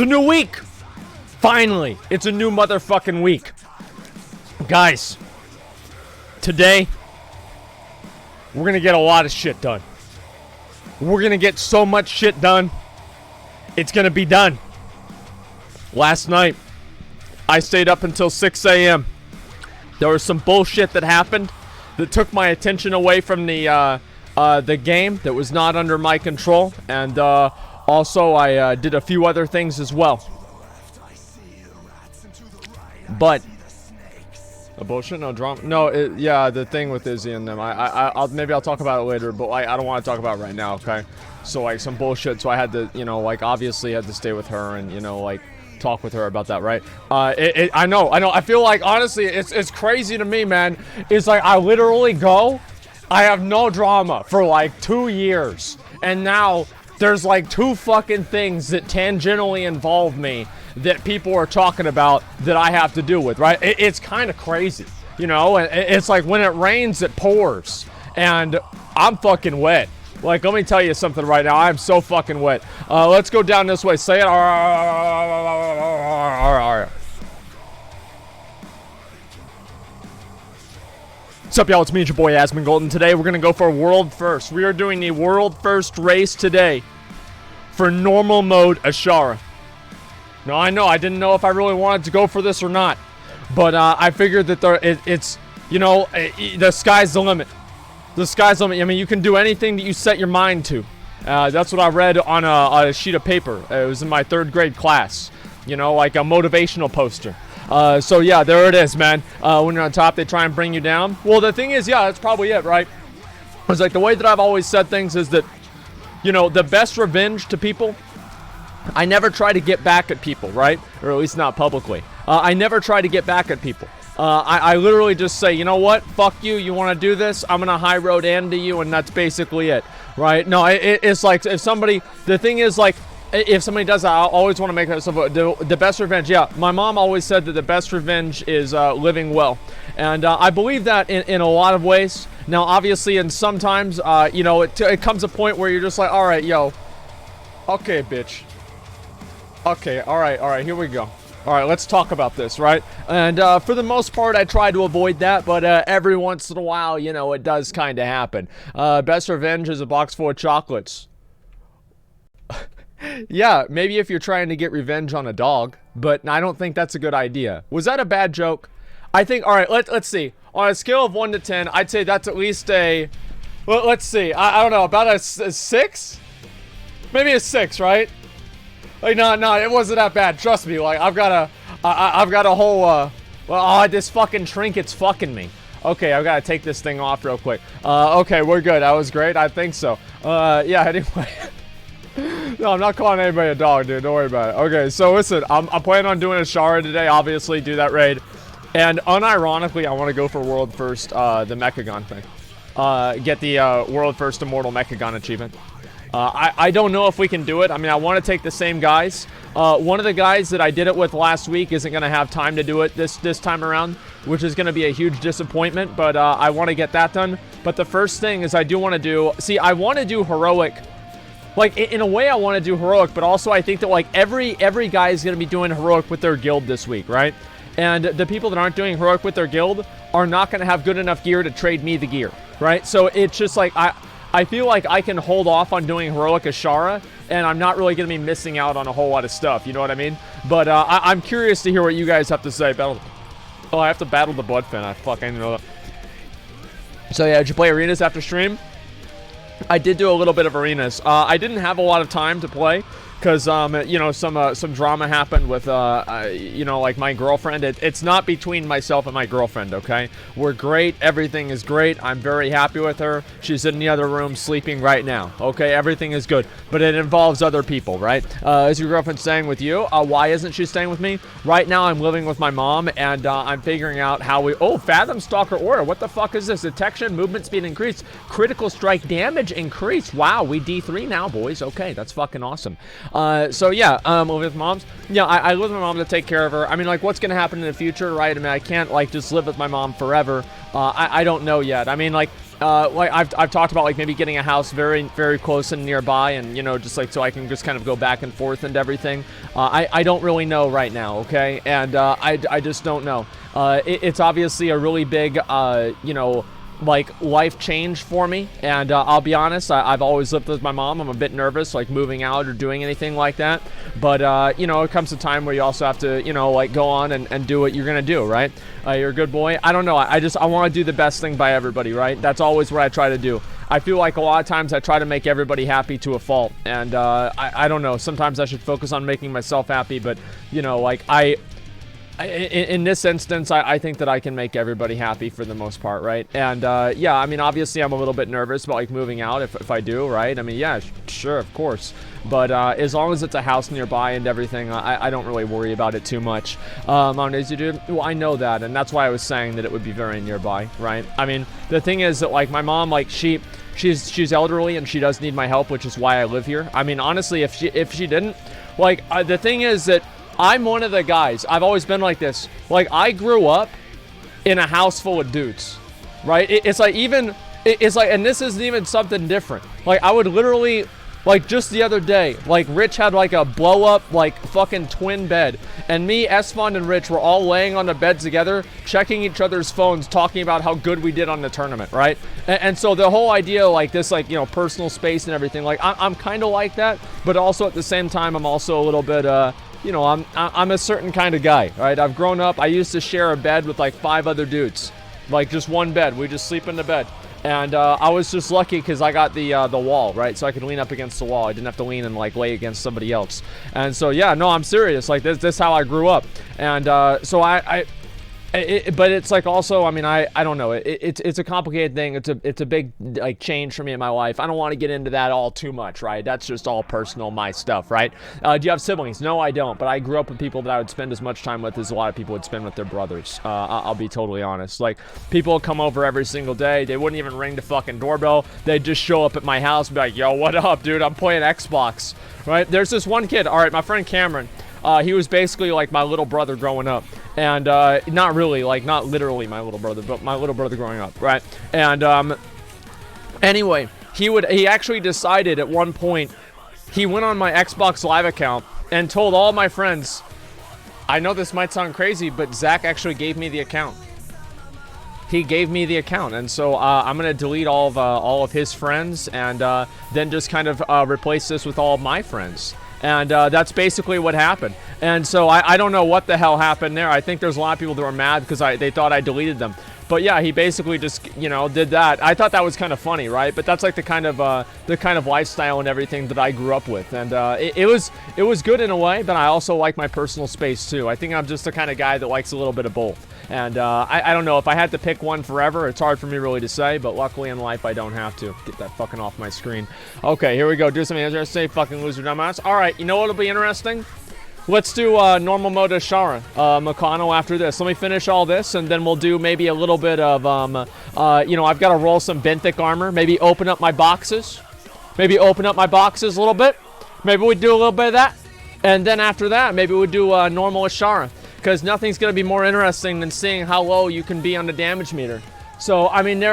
a new week. Finally, it's a new motherfucking week. Guys, today, we're gonna get a lot of shit done. We're gonna get so much shit done. It's gonna be done. Last night, I stayed up until 6 a.m. There was some bullshit that happened that took my attention away from the game that was not under my control, and also I did a few other things as well. But a bullshit, no drama, no. Yeah, the thing with Izzy and them. Maybe I'll talk about it later, but I don't want to talk about it right now. Okay, so like some bullshit. So I had to, like obviously had to stay with her and like talk with her about that, right? I know. I feel like honestly, it's crazy to me, man. It's like I literally I have no drama for like 2 years, and now there's like 2 fucking things that tangentially involve me that people are talking about that I have to deal with, right? It's kind of crazy, It's like when it rains, it pours, and I'm fucking wet. Like, let me tell you something right now. I'm so fucking wet. Let's go down this way. Say it. All right. What's up, y'all? It's me, your boy, AsmonGOLD, and today we're going to go for a world first. We are doing the world first race today for normal mode Ashara. Now, I know, I didn't know if I really wanted to go for this or not, but I figured that the sky's the limit. The sky's the limit. I mean, you can do anything that you set your mind to. That's what I read on a sheet of paper. It was in my 3rd grade class, like a motivational poster. So yeah, there it is, man. When you're on top, they try and bring you down. Well, the thing is, yeah, that's probably it, right? It's like the way that I've always said things is that, the best revenge to people, I never try to get back at people, right? Or at least not publicly. I never try to get back at people. I literally just say, you know what? Fuck you. You want to do this? I'm going to high road end to you, and that's basically it, right? No, it's like if somebody, the thing is like, if somebody does that, I always want to make that the best revenge. Yeah, my mom always said that the best revenge is living well. And I believe that in a lot of ways. Now, obviously, and sometimes, it comes a point where you're just like, all right, yo, okay, bitch. Okay, all right, here we go. All right, let's talk about this, right? And for the most part, I try to avoid that, but every once in a while, it does kind of happen. Best revenge is a box full of chocolates. Yeah, maybe if you're trying to get revenge on a dog, but I don't think that's a good idea. Was that a bad joke? I think, all right, let's see. On a scale of 1 to 10, I'd say that's at least a, well, let's see. I don't know, about a 6? Maybe a 6, right? Like, no, it wasn't that bad. Trust me. Like, I've got a whole, this fucking trinket's fucking me. Okay, I've got to take this thing off real quick. Okay, we're good. That was great. I think so. Yeah, anyway. No, I'm not calling anybody a dog, dude. Don't worry about it. Okay, so listen, I'm planning on doing a Shara today, obviously, do that raid. And unironically, I want to go for world first, the Mechagon thing. Get the world first immortal Mechagon achievement. I don't know if we can do it. I mean, I want to take the same guys. One of the guys that I did it with last week isn't going to have time to do it this time around, which is going to be a huge disappointment, but I want to get that done. But the first thing is I do want to do, I want to do heroic. Like, in a way, I want to do heroic, but also I think that, like, every guy is going to be doing heroic with their guild this week, right? And the people that aren't doing heroic with their guild are not going to have good enough gear to trade me the gear, right? So it's just like, I feel like I can hold off on doing heroic Ashara, and I'm not really going to be missing out on a whole lot of stuff, you know what I mean? But I'm curious to hear what you guys have to say. I have to battle the Bloodfin. I fucking know that. So yeah, did you play arenas after stream? I did do a little bit of arenas. I didn't have a lot of time to play because, some drama happened with, like my girlfriend. It's not between myself and my girlfriend, okay? We're great. Everything is great. I'm very happy with her. She's in the other room sleeping right now, okay? Everything is good, but it involves other people, right? Is your girlfriend staying with you? Why isn't she staying with me? Right now, I'm living with my mom, and I'm figuring out how we... Oh, Fathom Stalker Aura. What the fuck is this? Detection, movement speed increased. Critical strike damage increased. Wow, we D3 now, boys. Okay, that's fucking awesome. So yeah, living with moms. Yeah, I live with my mom to take care of her. I mean, like, what's gonna happen in the future, right? I mean, I can't, like, just live with my mom forever. I don't know yet. I mean, like, like I've talked about like maybe getting a house very, very close and nearby, and you know, just like so I can just kind of go back and forth and everything. I don't really know right now, okay, and I just don't know. It's obviously a really big you know, like life change for me, and I'll be honest, I've always lived with my mom. I'm a bit nervous like moving out or doing anything like that, but you know, it comes a time where you also have to, you know, like go on and do what you're gonna do, right? You're a good boy. I don't know, I want to do the best thing by everybody, right? That's always what I try to do. I feel like a lot of times I try to make everybody happy to a fault, and I don't know, sometimes I should focus on making myself happy, but you know, like in this instance, I think that I can make everybody happy for the most part, right? And yeah, I mean, obviously I'm a little bit nervous about like moving out if I do, right? I mean, yeah, sure, of course, but as long as it's a house nearby and everything, I don't really worry about it too much. On Easy Dude, well, I know that, and that's why I was saying that it would be very nearby, right? I mean, the thing is that like my mom, like she's elderly and she does need my help, which is why I live here. I mean, honestly, if she didn't, like the thing is that I'm one of the guys, I've always been like this. Like, I grew up in a house full of dudes, right? It's like, and this isn't even something different. Like, I would literally, like, just the other day, like, Rich had, like, a blow-up, like, fucking twin bed. And me, Esmond, and Rich were all laying on the bed together, checking each other's phones, talking about how good we did on the tournament, right? And so the whole idea, like, this, like, you know, personal space and everything, like, I'm kind of like that, but also at the same time, I'm also a little bit, you know, I'm a certain kind of guy, right? I've grown up. I used to share a bed with like 5 other dudes, like just one bed. We just sleep in the bed, and I was just lucky because I got the wall, right? So I could lean up against the wall. I didn't have to lean and like lay against somebody else. And so yeah, no, I'm serious. Like this is how I grew up, and so but it's like also, I mean, I don't know. It's a complicated thing. It's a big like change for me in my life. I don't want to get into that all too much, right? That's just all personal, my stuff, right? Do you have siblings? No, I don't. But I grew up with people that I would spend as much time with as a lot of people would spend with their brothers. I'll be totally honest. Like people would come over every single day. They wouldn't even ring the fucking doorbell. They'd just show up at my house and be like, "Yo, what up, dude? I'm playing Xbox." Right? There's this one kid. All right, my friend Cameron. He was basically like my little brother growing up, and not really, like not literally my little brother, but my little brother growing up, right? And anyway, he actually decided at one point, he went on my Xbox Live account and told all my friends, I know this might sound crazy, but Zach actually gave me the account. He gave me the account, and so I'm gonna delete all of his friends, and then just kind of replace this with all of my friends. And that's basically what happened. And so I don't know what the hell happened there. I think there's a lot of people that were mad because they thought I deleted them. But yeah, he basically just, you know, did that. I thought that was kind of funny, right? But that's like the kind of lifestyle and everything that I grew up with. And it was good in a way, but I also like my personal space too. I think I'm just the kind of guy that likes a little bit of both. And I don't know, if I had to pick one forever, it's hard for me really to say, but luckily in life I don't have to. Get that fucking off my screen. Okay, here we go. Do something interesting. Fucking loser dumbass. Alright, you know what'll be interesting? Let's do normal mode of Shara, Meccano after this. Let me finish all this, and then we'll do maybe a little bit of, you know, I've got to roll some benthic armor. Maybe open up my boxes. Maybe open up my boxes a little bit. Maybe we do a little bit of that. And then after that, maybe we do normal Ashara. Because nothing's going to be more interesting than seeing how low you can be on the damage meter. So, I mean, there.